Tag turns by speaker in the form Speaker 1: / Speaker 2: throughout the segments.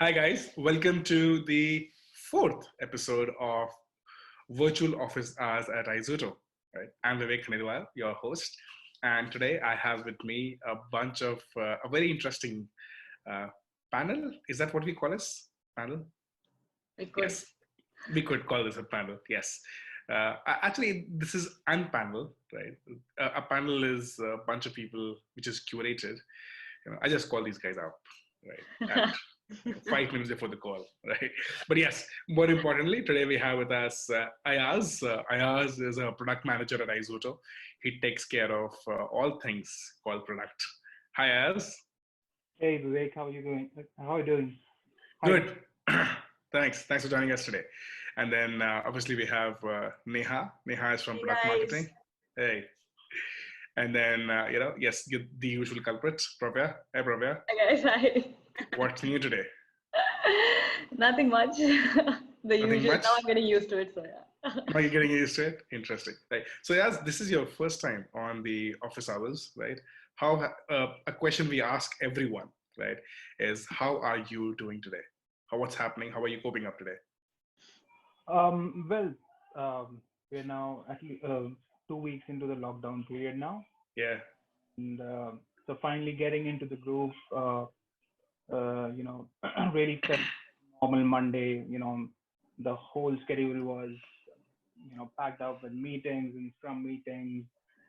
Speaker 1: Hi, guys. Welcome to the fourth episode of Virtual Office Hours at iZooto. Right? I'm Vivek Khandelwal, your host. And today I have with me a bunch of a very interesting uh, panel. Is that what we call this? Panel?
Speaker 2: We could.
Speaker 1: Yes, we could call this a panel. Yes. Actually, this is an panel, right? A panel is a bunch of people which is curated. I just call these guys up, right? At 5 minutes before the call, right? But yes, more importantly, today we have with us Ayaz. Ayaz is a product manager at iZooto. He takes care of all things called product. Hi, Ayaz.
Speaker 3: Hey Vivek, how are you doing? How are you doing? Hi.
Speaker 1: Good. Thanks for joining us today. And then obviously we have Neha. Neha is from
Speaker 2: Hey
Speaker 1: product
Speaker 2: guys.
Speaker 1: marketing. Hey. And then, yes, the usual culprits, Pravya. Hey, Pravya.
Speaker 2: Hi guys. Hi.
Speaker 1: What's new today?
Speaker 2: Nothing much. The
Speaker 1: Nothing
Speaker 2: usual. Now
Speaker 1: much?
Speaker 2: I'm getting used to it, so yeah.
Speaker 1: Now you're getting used to it. Interesting, right? So, yes, this is your first time on the office hours, right? A question we ask everyone, right, is how are you doing today? What's happening? How are you coping up today?
Speaker 3: Well, we're now at least 2 weeks into the lockdown period now,
Speaker 1: Yeah,
Speaker 3: and so finally getting into the groove. Really set normal Monday. The whole schedule was packed up with meetings and Scrum meetings,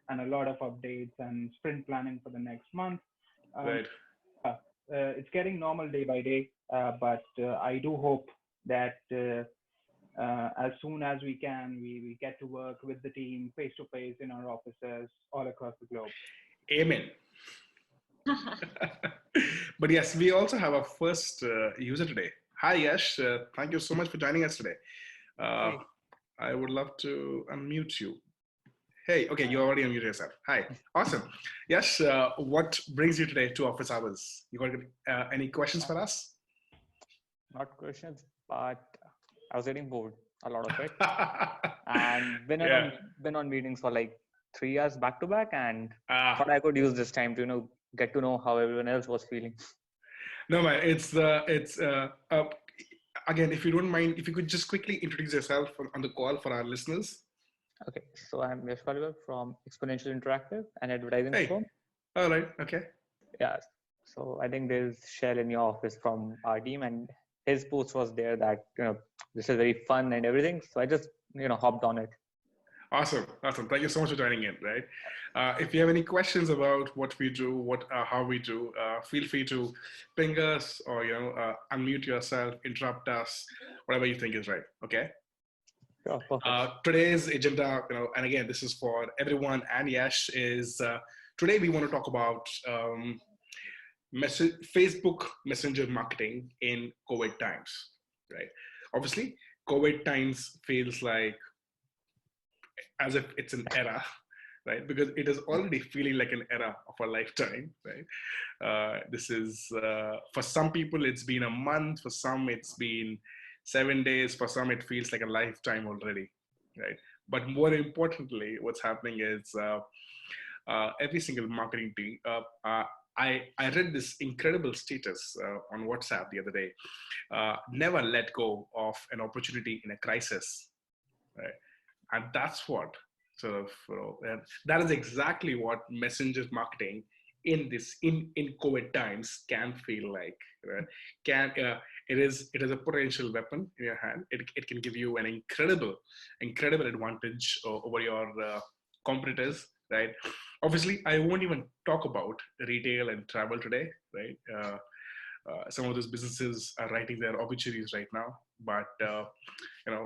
Speaker 3: and a lot of updates and sprint planning for the next month. Um,
Speaker 1: right.
Speaker 3: uh, it's getting normal day by day, but I do hope that as soon as we can, we get to work with the team face to face in our offices all across the globe.
Speaker 1: Amen. But yes, we also have our first user today. Hi, Yash. Thank you so much for joining us today. Uh,
Speaker 4: Hey,
Speaker 1: I would love to unmute you. Hey, okay, you already unmuted yourself. Hi, awesome. Yes, what brings you today to office hours? You got any questions
Speaker 4: uh,
Speaker 1: for us?
Speaker 4: not questions, but I was getting bored a lot of it, and
Speaker 1: Yeah.
Speaker 4: been on meetings for like 3 years back to back, and
Speaker 1: Ah,
Speaker 4: thought I could use this time to get to know how everyone else was feeling.
Speaker 1: no, man. It's again. If you don't mind, if you could just quickly introduce yourself on the call for our listeners.
Speaker 4: Okay, so I'm Yash Paliwal from Exponential Interactive, an advertising
Speaker 1: Hey.
Speaker 4: firm.
Speaker 1: All right. Okay.
Speaker 4: Yeah, so I think there's Shell in your office from our team, and his post was there that this is very fun and everything. So I just hopped on it.
Speaker 1: Awesome. Awesome. Thank you so much for joining in. Right. If you have any questions about what we do, how we do, feel free to ping us or unmute yourself, interrupt us, whatever you think is right. Okay.
Speaker 4: Sure, perfect.
Speaker 1: Today's agenda, and again, this is for everyone and Yash, is today we want to talk about Facebook Messenger marketing in COVID times, right? Obviously, COVID times feels like as if it's an era, right? Because it is already feeling like an era of a lifetime, right? This is for some people it's been a month, for some it's been 7 days, for some it feels like a lifetime already, right? But more importantly, what's happening is every single marketing team. I read this incredible status on WhatsApp the other day. Never let go of an opportunity in a crisis, right? And that's what sort of that is exactly what messenger marketing in COVID times can feel like, right? Can it is a potential weapon in your hand. It can give you an incredible advantage over your competitors, right? Obviously I won't even talk about retail and travel today, right? Some of those businesses are writing their obituaries right now, but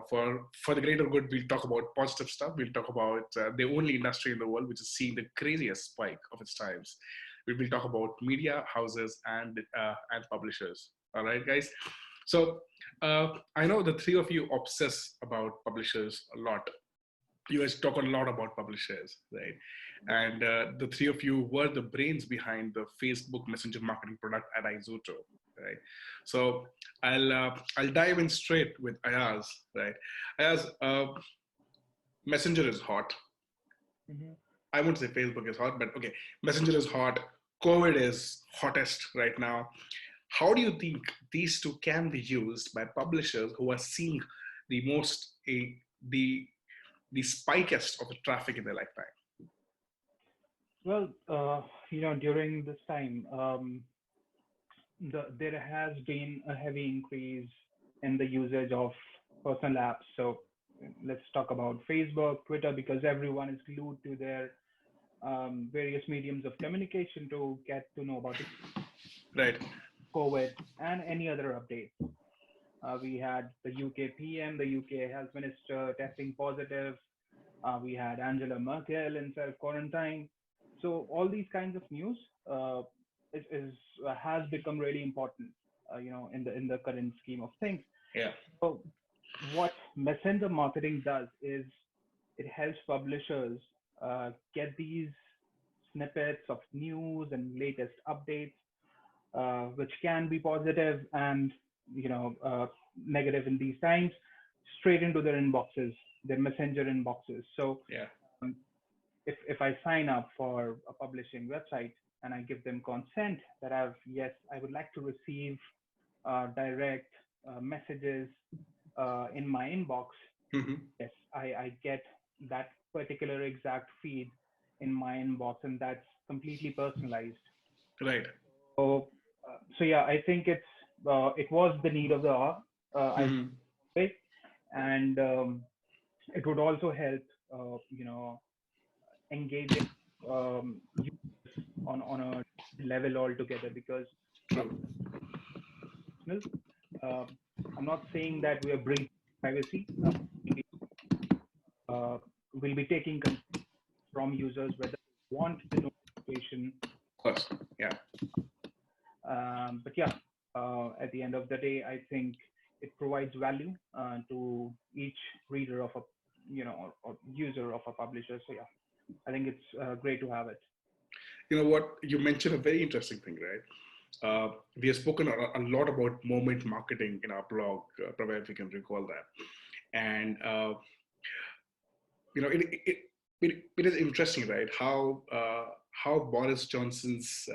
Speaker 1: for the greater good, we'll talk about positive stuff. We'll talk about the only industry in the world which is seeing the craziest spike of its times. We will talk about media houses and publishers. All right, guys. So I know the three of you obsess about publishers a lot. You guys talk a lot about publishers, right? And the three of you were the brains behind the Facebook Messenger marketing product at iZooto, right? So I'll dive in straight with Ayaz, right? Ayaz, Messenger is hot.
Speaker 3: Hmm.
Speaker 1: I won't say Facebook is hot, but okay, Messenger is hot. COVID is hottest right now. How do you think these two can be used by publishers who are seeing the most the the spikest of the traffic in their lifetime?
Speaker 3: Well, during this time, there has been a heavy increase in the usage of personal apps. So let's talk about Facebook, Twitter, because everyone is glued to their various mediums of communication to get to know about the
Speaker 1: Right.
Speaker 3: COVID and any other updates. We had the UK PM, the UK Health Minister testing positive. We had Angela Merkel in self-quarantine. So all these kinds of news has become really important, in the current scheme of things.
Speaker 1: Yeah.
Speaker 3: So what messenger marketing does is it helps publishers get these snippets of news and latest updates, which can be positive and negative in these times, straight into their inboxes, their messenger inboxes. So
Speaker 1: Yeah.
Speaker 3: if I sign up for a publishing website and I give them consent that I would like to receive direct messages in my inbox,
Speaker 1: Mm-hmm.
Speaker 3: yes, I get that particular exact feed in my inbox, and that's completely personalized.
Speaker 1: Right.
Speaker 3: So yeah, I think it was the need of the hour,
Speaker 1: Mm-hmm.
Speaker 3: I think, and it would also help, engaging users on a level altogether, because
Speaker 1: True.
Speaker 3: I'm not saying that we are breaching privacy. We'll be taking consent from users whether they want the notification.
Speaker 1: Of course. Yeah.
Speaker 3: But yeah, at the end of the day, I think it provides value to each reader of a, or user of a publisher. So yeah, I think it's great to have it.
Speaker 1: You know what? You mentioned a very interesting thing, right? We have spoken a lot about moment marketing in our blog, Praveen, if you can recall that. And it is interesting, right? How Boris Johnson's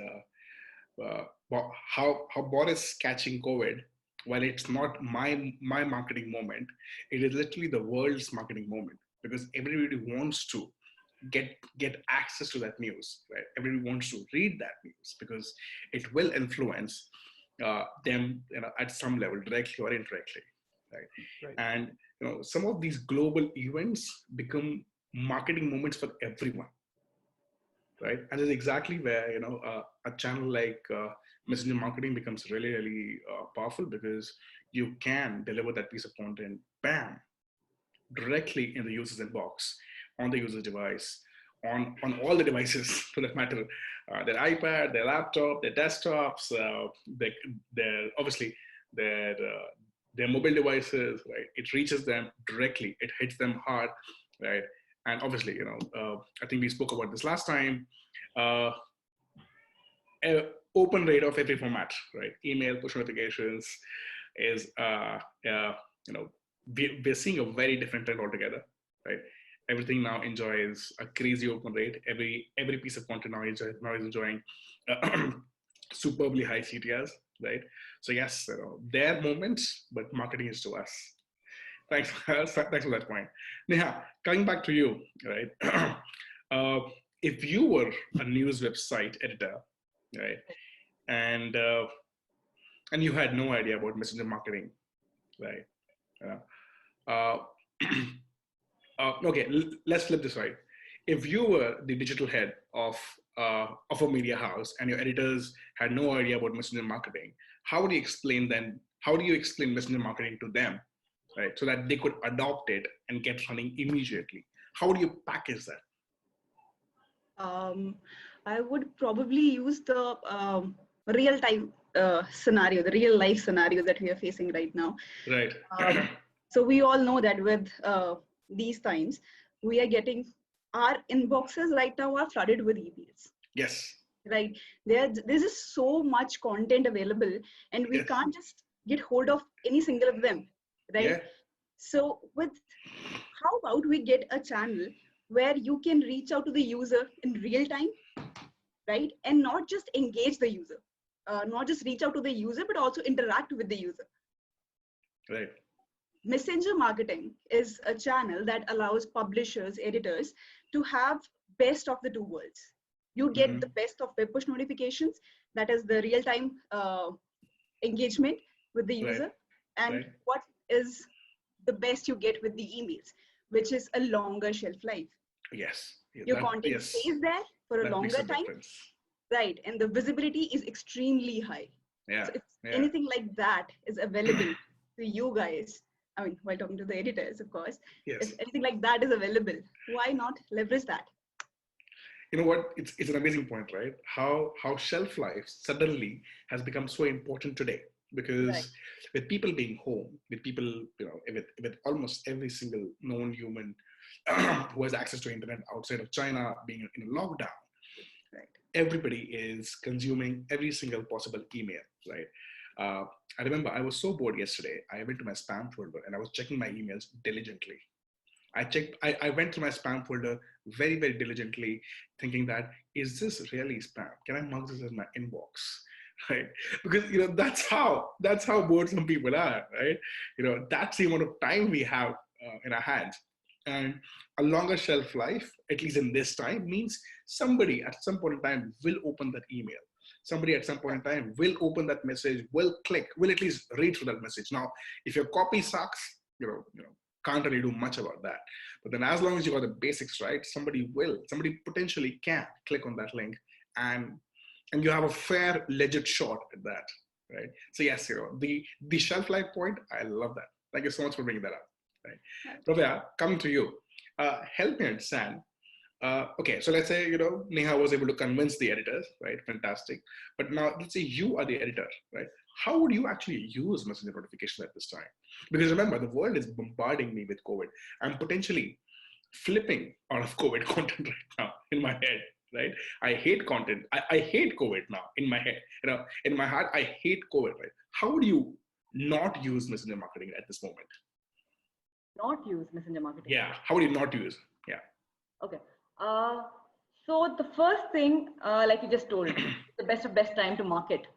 Speaker 1: how Boris catching COVID, while it's not my marketing moment, it is literally the world's marketing moment, because everybody wants to get access to that news, right? Everybody wants to read that news because it will influence them, at some level, directly or indirectly, right?
Speaker 3: Right.
Speaker 1: And some of these global events become marketing moments for everyone, right? And that's exactly where a channel like messenger marketing becomes really, really powerful, because you can deliver that piece of content, bam, directly in the user's inbox, on the user's device, on all the devices for that matter, their iPad, their laptop, their desktops, their obviously their mobile devices, right? It reaches them directly. It hits them hard, right? And obviously, I think we spoke about this last time. Open rate of every format, right? Email, push notifications is, we're seeing a very different trend altogether, right? Everything now enjoys a crazy open rate. Every piece of content now is enjoying superbly high CTRs, right? So yes, there are moments, but marketing is to us. Thanks for that point. Neha, coming back to you, right? If you were a news website editor, right, and you had no idea about messenger marketing, right? Okay, let's flip this right. If you were the digital head of a media house and your editors had no idea about messenger marketing, how would you explain then? How do you explain messenger marketing to them, right, so that they could adopt it and get running immediately? How do you package that?
Speaker 2: I would probably use the real time scenario, the real life scenario that we are facing right now.
Speaker 1: Right.
Speaker 2: So we all know that with these times, we are getting, our inboxes right now are flooded with emails.
Speaker 1: Yes.
Speaker 2: Right. There's just so much content available, and we can't just get hold of any single of them. Right.
Speaker 1: Yeah.
Speaker 2: So how about we get a channel where you can reach out to the user in real time, right? And not just engage the user. not just reach out to the user, but also interact with the user.
Speaker 1: Right.
Speaker 2: Messenger marketing is a channel that allows publishers, editors to have best of the two worlds. You get the best of web push notifications, that is the real-time engagement with the user, and what is the best you get with the emails, which is a longer shelf life.
Speaker 1: Yes.
Speaker 2: Your content stays there for a longer time. Right. And the visibility is extremely high.
Speaker 1: Yeah.
Speaker 2: So if anything like that is available to you guys, I mean, while talking to the editors, of course, if anything like that is available, why not leverage that?
Speaker 1: You know what? It's an amazing point, right? How shelf life suddenly has become so important today, because with people being home, with people, you know, with almost every single known human who has access to internet outside of China being in a lockdown, everybody is consuming every single possible email, right? I remember I was so bored yesterday. I went to my spam folder and I was checking my emails diligently. I went through my spam folder very, very diligently, thinking that, is this really spam? Can I mark this as my inbox? Right? Because, you know, that's how bored some people are, right? You know, that's the amount of time we have in our hands. And a longer shelf life, at least in this time, means somebody at some point in time will open that email. Somebody at some point in time will open that message, will click, will at least read through that message. Now, if your copy sucks, you know, can't really do much about that. But then as long as you got the basics right, somebody potentially can click on that link, and you have a fair, legit shot at that, right? So yes, you know, the shelf life point, I love that. Thank you so much for bringing that up. Right. Pravya, coming to you, help me understand. Okay, so let's say, you know, Neha was able to convince the editors, right? Fantastic. But now let's say you are the editor, right? How would you actually use messenger notification at this time? Because remember, the world is bombarding me with COVID. I'm potentially flipping out of COVID content right now in my head, right? I hate content. I hate COVID now in my head. You know, in my heart, I hate COVID, right? How would you not use messenger marketing at this moment?
Speaker 5: Not use messenger marketing?
Speaker 1: Yeah, how would you not use? Yeah.
Speaker 5: Okay. So the first thing, like you just told, the best time to market.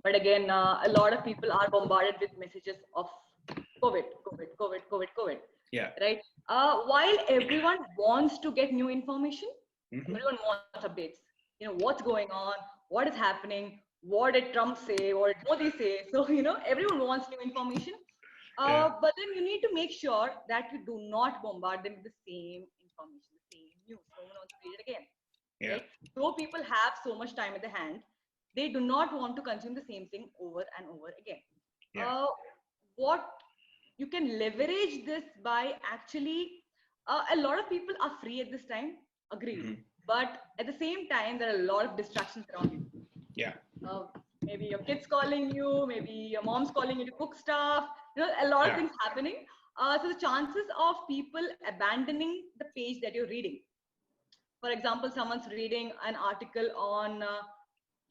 Speaker 5: But again, a lot of people are bombarded with messages of COVID.
Speaker 1: Yeah.
Speaker 5: Right. While everyone wants to get new information, everyone wants updates. You know, what's going on, what is happening, what did Trump say, what did Modi say? So, you know, everyone wants new information. But then you need to make sure that you do not bombard them with the same information, the same news. No one wants to read it again.
Speaker 1: Yeah.
Speaker 5: Right? So people have so much time at the hand, they do not want to consume the same thing over and over again.
Speaker 1: Yeah.
Speaker 5: What you can leverage this by actually, a lot of people are free at this time, agreed. But at the same time, there are a lot of distractions around you.
Speaker 1: Yeah.
Speaker 5: Maybe your kids calling you, maybe your mom's calling you to cook stuff, you know, a lot of things happening. So the chances of people abandoning the page that you're reading. For example, someone's reading an article on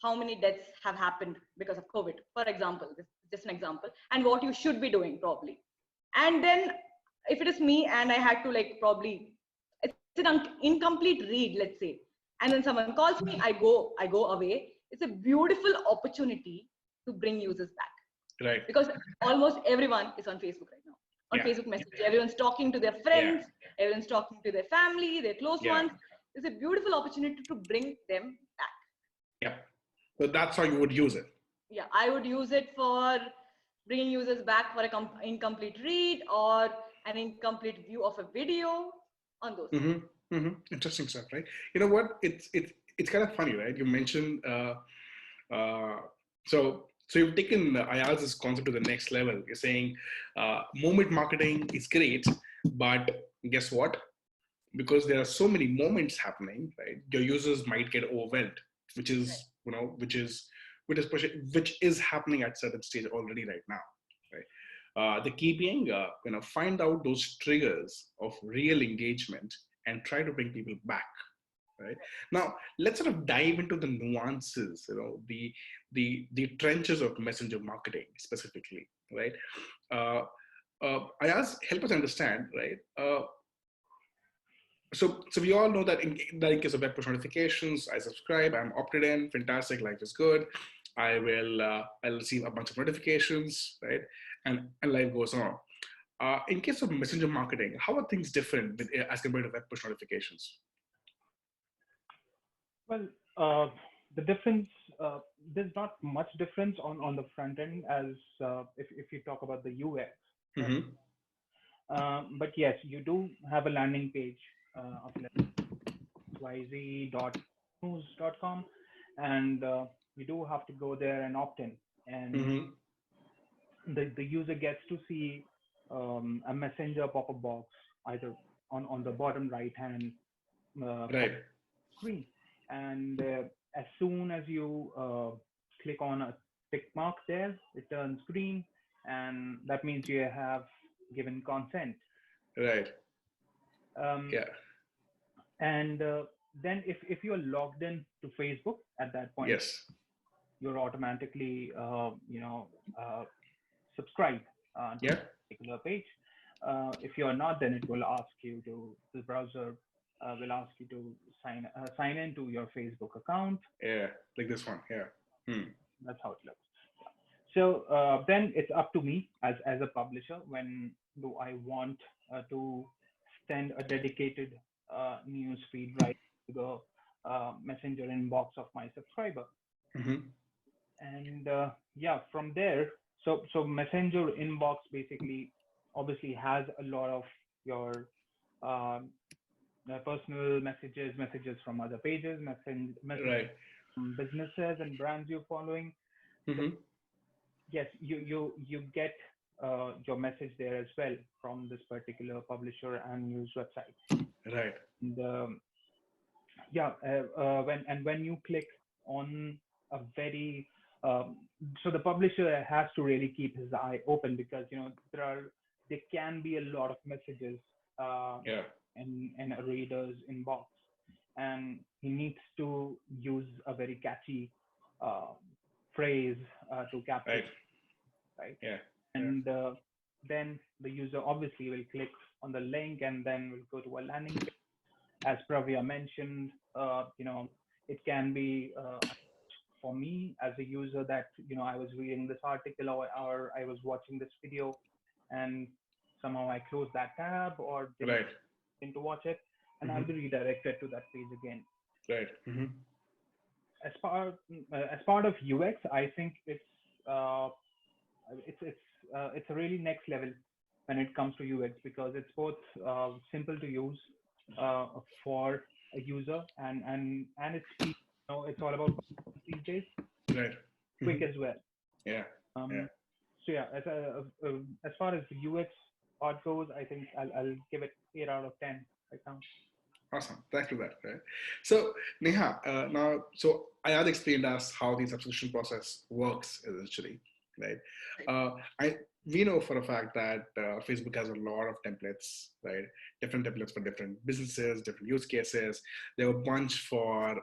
Speaker 5: how many deaths have happened because of COVID, for example, this is just an example, and what you should be doing probably. And then if it is me and I had to like probably, it's an incomplete read, let's say, and then someone calls me, I go away. It's a beautiful opportunity to bring users back.
Speaker 1: Right.
Speaker 5: Because almost everyone is on Facebook right now. On Facebook Messenger, everyone's talking to their friends, everyone's talking to their family, their close ones. It's a beautiful opportunity to bring them back.
Speaker 1: Yeah. So that's how you would use it.
Speaker 5: Yeah, I would use it for bringing users back for an incomplete read or an incomplete view of a video on those.
Speaker 1: Interesting stuff, right? You know what? It's kind of funny, right? You mentioned so you've taken Ayaz's concept to the next level. You're saying moment marketing is great, but guess what? Because there are so many moments happening, right? Your users might get overwhelmed, which is which is happening at certain stage already right now, right? The key being, find out those triggers of real engagement and try to bring people back. Right now, let's sort of dive into the nuances, the trenches of messenger marketing specifically, right? Ayaz, help us understand, right? So we all know that in case of web push notifications, I subscribe, I'm opted in, fantastic, life is good. I'll receive a bunch of notifications, right? And life goes on. In case of messenger marketing, how are things different as compared to web push notifications?
Speaker 3: Well, the difference, there's not much difference on the front end as if you talk about the UX, right?
Speaker 1: Mm-hmm.
Speaker 3: But yes, you do have a landing page of yz.news.com, and you do have to go there and opt in, and
Speaker 1: Mm-hmm.
Speaker 3: the user gets to see a messenger pop-up box either on the bottom right hand
Speaker 1: Right.
Speaker 3: screen, and as soon as you click on a tick mark there, it turns green, and that means you have given consent.
Speaker 1: Right.
Speaker 3: um,
Speaker 1: Yeah.
Speaker 3: and then if you're logged in to Facebook at that point,
Speaker 1: Yes.
Speaker 3: you're automatically subscribe to
Speaker 1: Yeah.
Speaker 3: a particular page. If you're not, then it will ask you to, the browser will ask you to sign into your Facebook account.
Speaker 1: Yeah. Like this one. Yeah. Hmm.
Speaker 3: That's how it looks. So then it's up to me as a publisher, when do I want to send a dedicated news feed right to the messenger inbox of my subscriber.
Speaker 1: Mm-hmm.
Speaker 3: And yeah, from there, so messenger inbox basically obviously has a lot of your um, personal messages from other pages, messages
Speaker 1: Right.
Speaker 3: from businesses and brands you're following. So
Speaker 1: Mm-hmm.
Speaker 3: yes, you get your message there as well from this particular publisher and news website.
Speaker 1: Right.
Speaker 3: And yeah, when you click on a very so the publisher has to really keep his eye open, because there can be a lot of messages
Speaker 1: Yeah.
Speaker 3: in a reader's inbox, and he needs to use a very catchy uh, phrase to capture
Speaker 1: Right.
Speaker 3: it, right?
Speaker 1: Yeah.
Speaker 3: And then the user obviously will click on the link and then will go to a landing page. As Pravya mentioned, it can be for me as a user that I was reading this article, or I was watching this video, and somehow I closed that tab or didn't
Speaker 1: Right.
Speaker 3: to watch it, and I'll
Speaker 1: Mm-hmm.
Speaker 3: be redirected to that page again.
Speaker 1: Right. Mm-hmm.
Speaker 3: As part of UX, I think uh, it's a really next level when it comes to UX, because it's both simple to use for a user, and it's speed. It's all about these days,
Speaker 1: Right.
Speaker 3: quick
Speaker 1: Mm-hmm.
Speaker 3: as well.
Speaker 1: Yeah. Yeah.
Speaker 3: So yeah, as far as the UX part goes, I think I'll give it 8 out of 10 right now.
Speaker 1: Awesome. Thanks for that. Right. So Neha, now, so I had explained us how the subscription process works essentially, right? We know for a fact that Facebook has a lot of templates, right? Different templates for different businesses, different use cases. There are a bunch for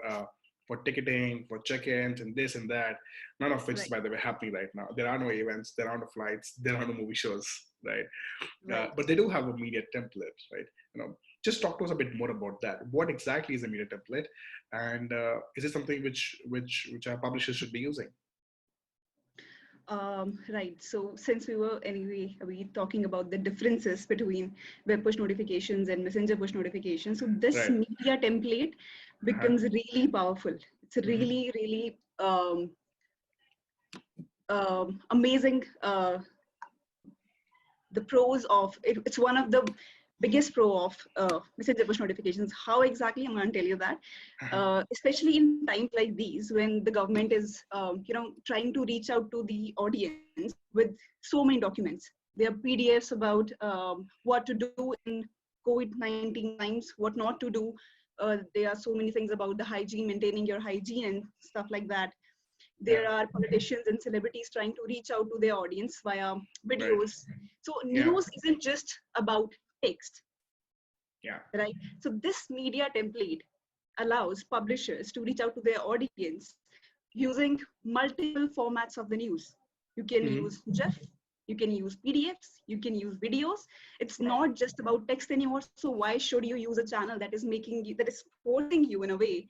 Speaker 1: ticketing, for check-ins, and this and that. None of which is, by the way, happening right now. There are no events, there are no flights, there are no movie shows, right? But they do have a media template, right? Just talk to us a bit more about that. What exactly is a media template, and is it something which our publishers should be using?
Speaker 2: Right. So since we talking about the differences between web push notifications and messenger push notifications. So this
Speaker 1: Right.
Speaker 2: media template becomes really powerful. It's a really, really amazing. The pros of it, it's one of the biggest pro of messenger push notifications. How exactly? I'm going to tell you that. Especially in times like these, when the government is trying to reach out to the audience with so many documents. There are PDFs about what to do in COVID-19 times, what not to do. There are so many things about the hygiene, maintaining your hygiene and stuff like that. There are politicians and celebrities trying to reach out to their audience via videos.
Speaker 1: Right.
Speaker 2: So news isn't just about text.
Speaker 1: Yeah.
Speaker 2: Right. So this media template allows publishers to reach out to their audience using multiple formats of the news. You can use GIF, you can use PDFs, you can use videos. It's not just about text anymore. So why should you use a channel that is forcing you in a way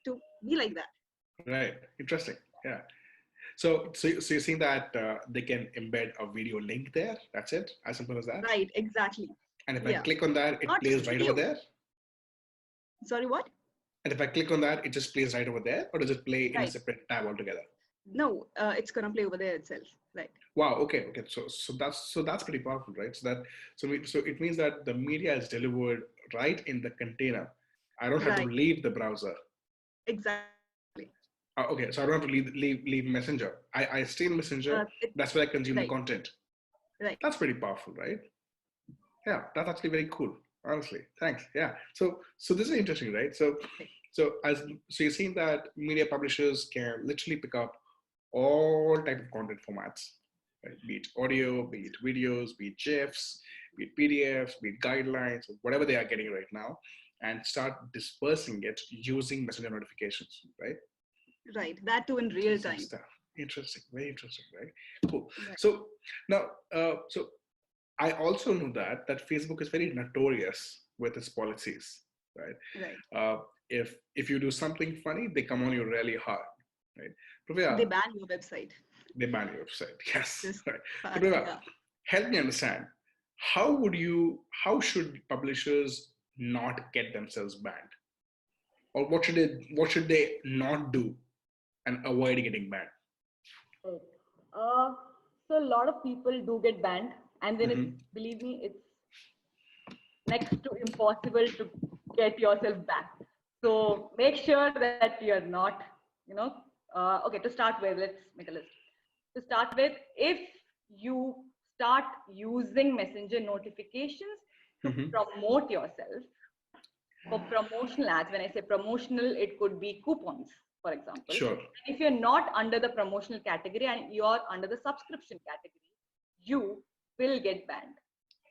Speaker 2: to be like that?
Speaker 1: Right. Interesting. Yeah. So you're saying that they can embed a video link there. That's it. As simple as that.
Speaker 2: Right, exactly.
Speaker 1: And if I
Speaker 2: Yeah.
Speaker 1: click on that, it
Speaker 2: Not just
Speaker 1: plays right over
Speaker 2: video.
Speaker 1: there.
Speaker 2: Sorry, what?
Speaker 1: And if I click on that, it just plays right over there, or does it play in a
Speaker 2: Right.
Speaker 1: separate tab altogether?
Speaker 2: No, it's gonna play over there itself. Right.
Speaker 1: Wow. Okay. So that's pretty powerful, right? So it means that the media is delivered right in the container. I don't have to
Speaker 2: Right.
Speaker 1: leave the browser.
Speaker 2: Exactly.
Speaker 1: Okay. So I don't have to leave Messenger. I stay in Messenger. That's where I consume the
Speaker 2: right.
Speaker 1: content.
Speaker 2: Right.
Speaker 1: That's pretty powerful, right? Yeah. That's actually very cool. Honestly, thanks. Yeah. So this is interesting, right? So you're seeing that media publishers can literally pick up all type of content formats, right? Be it audio, be it videos, be it GIFs, be it PDFs, be it guidelines, whatever they are getting right now, and start dispersing it using Messenger notifications, right?
Speaker 2: Right. That too in real time.
Speaker 1: Stuff. Interesting. Very interesting, right? Cool.
Speaker 2: Right.
Speaker 1: So now, so I also know that Facebook is very notorious with its policies, right?
Speaker 2: Right.
Speaker 1: If you do something funny, they come on you really hard, right? Pravya,
Speaker 2: They ban your website.
Speaker 1: they ban your website. Yes.
Speaker 2: This
Speaker 1: Right.
Speaker 2: fact,
Speaker 1: Pravya,
Speaker 2: yeah.
Speaker 1: help me understand. How should publishers not get themselves banned? Or what should they not do and avoid getting banned?
Speaker 5: Right. So a lot of people do get banned, and then
Speaker 1: Mhm.
Speaker 5: believe me, it's next to impossible to get yourself back. So make sure that you're not, okay, to start with, let's make a list. To start with, if you start using messenger notifications to
Speaker 1: Mhm.
Speaker 5: promote yourself for promotional ads, when I say promotional, it could be coupons, for example.
Speaker 1: Sure.
Speaker 5: If you're not under the promotional category and you're under the subscription category, you will get banned.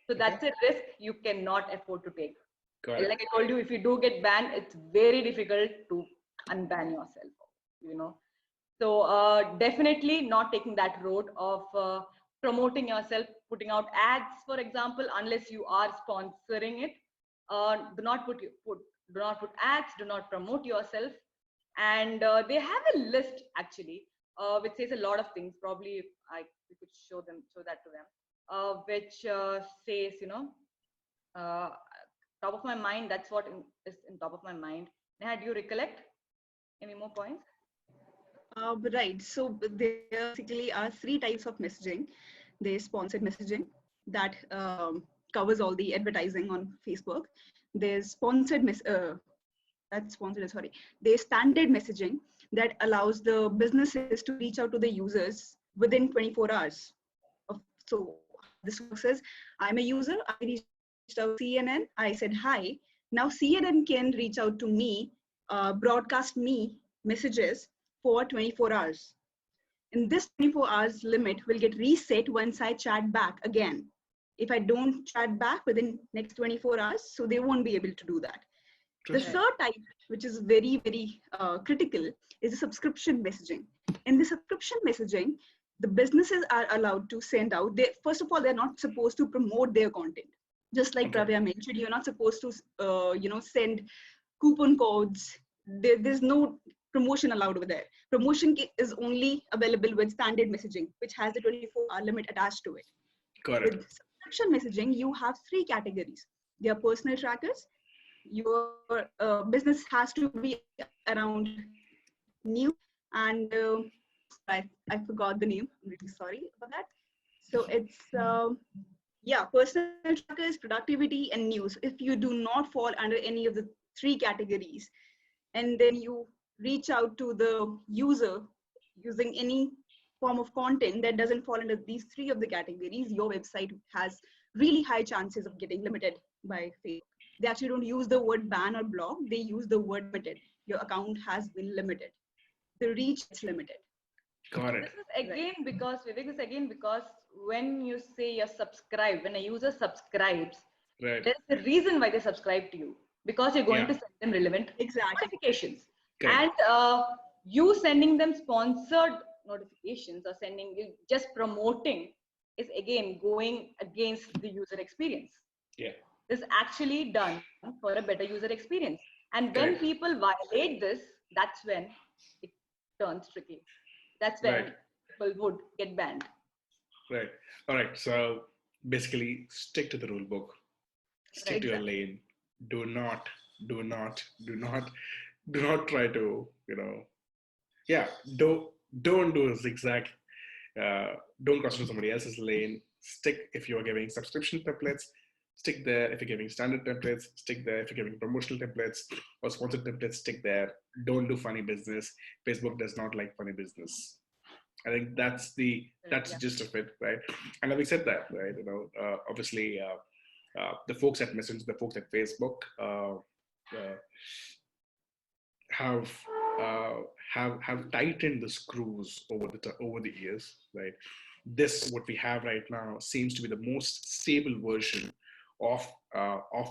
Speaker 5: So that's a risk you cannot afford to take.
Speaker 1: Got it.
Speaker 5: Like I told you, if you do get banned, it's very difficult to unban yourself, So definitely not taking that road of promoting yourself, putting out ads, for example, unless you are sponsoring it. Do not put ads, do not promote yourself. And they have a list actually, which says a lot of things. Probably we could show that to them, which says, top of my mind, that's what is in top of my mind. Neha, do you recollect any more points?
Speaker 2: Right. So there basically are three types of messaging. There's sponsored messaging that covers all the advertising on Facebook. There's There's standard messaging that allows the businesses to reach out to the users within 24 hours. So how this works is, I'm a user, I reached out to CNN, I said hi. Now CNN can reach out to me, broadcast me messages for 24 hours. And this 24 hours limit will get reset once I chat back again. If I don't chat back within next 24 hours, so they won't be able to do that. The third type, which is very, very critical, is the subscription messaging. In the subscription messaging, the businesses are allowed to send out, first of all, they're not supposed to promote their content. Just like Pravya mentioned, you're not supposed to, send coupon codes. There's no promotion allowed over there. Promotion is only available with standard messaging, which has a 24-hour limit attached to it.
Speaker 1: Got it.
Speaker 2: With subscription messaging, you have three categories. They are personal trackers. Your business has to be around new, and I forgot the name. I'm really sorry about that. So it's personal trackers, productivity, and news. If you do not fall under any of the three categories, and then you reach out to the user using any form of content that doesn't fall under these three of the categories, your website has really high chances of getting limited by Facebook. They actually don't use the word ban or block, they use the word limited. Your account has been limited. The reach is limited.
Speaker 1: Got it.
Speaker 5: This is again because, Vivek, because when you say you're subscribed, when a user subscribes,
Speaker 1: Right.
Speaker 5: there's a reason why they subscribe to you, because you're going to send them relevant notifications.
Speaker 1: Correct.
Speaker 5: And you sending them sponsored notifications or sending you just promoting is again going against the user experience.
Speaker 1: Yeah.
Speaker 5: This is actually done for a better user experience. And when people violate this, that's when it turns tricky. That's when people would get banned.
Speaker 1: Right. All right. So basically, stick to the rule book. Stick to your
Speaker 2: Exactly.
Speaker 1: lane. Do not, do not, do not, do not try to, yeah. Don't do a zigzag. Don't cross into somebody else's lane. Stick if you're giving subscription templates. Stick there. If you're giving standard templates, stick there. If you're giving promotional templates or sponsored templates, stick there. Don't do funny business. Facebook does not like funny business. I think that's the
Speaker 5: Yeah.
Speaker 1: gist of it, right? And having said that, right, obviously, the folks at Messenger, the folks at Facebook, have have tightened the screws over the years, right? This what we have right now seems to be the most stable version of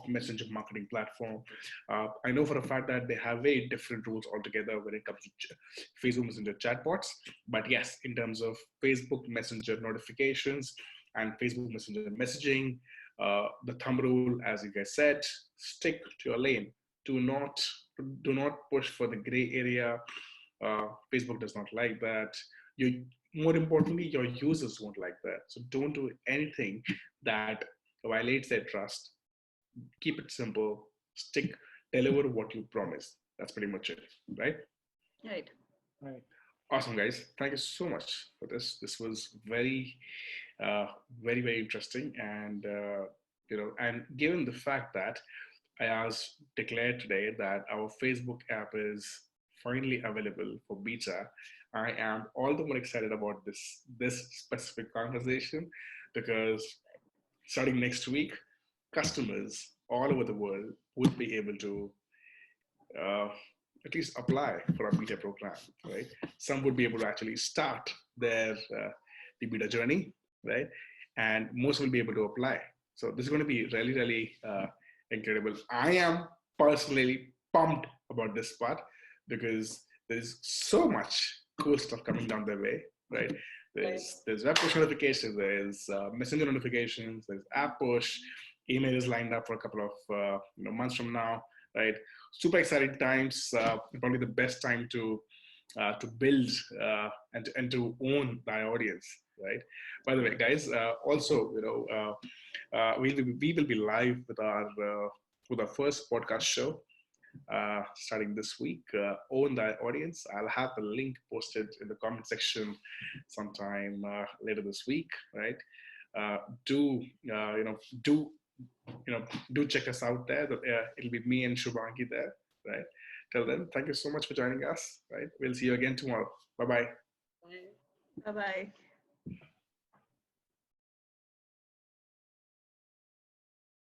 Speaker 1: messenger marketing platform. I know for a fact that they have very different rules altogether when it comes to Facebook Messenger chatbots. But yes, in terms of Facebook Messenger notifications and Facebook Messenger messaging, the thumb rule, as you guys said, stick to your lane. Do not push for the gray area. Facebook does not like that. More importantly, your users won't like that. So don't do anything that violates their trust. Keep it simple. Deliver what you promise. That's pretty much it, right?
Speaker 2: Right.
Speaker 3: Right.
Speaker 1: Awesome, guys. Thank you so much for this. This was very interesting, and and given the fact that IAS declared today that our Facebook app is finally available for beta, I am all the more excited about this specific conversation because starting next week, customers all over the world would be able to uh, at least apply for a beta program, right? Some would be able to actually start the beta journey, right? And most will be able to apply. So this is going to be really incredible. I am personally pumped about this part because there's so much cool stuff coming down the way, right? There's web push notifications, there's messenger notifications, there's app push, email is lined up for a couple of months from now, right? Super exciting times. Probably the best time to build and to own thy audience, right? By the way, guys, also we will be live with our first podcast show starting this week. Own thy audience. I'll have the link posted in the comment section sometime later this week, right? Do do check us out there. It'll be me and Shubhangi there, right? Till then, thank you so much for joining us, right? We'll see you again tomorrow. Bye-bye.
Speaker 5: Bye.
Speaker 2: Bye bye.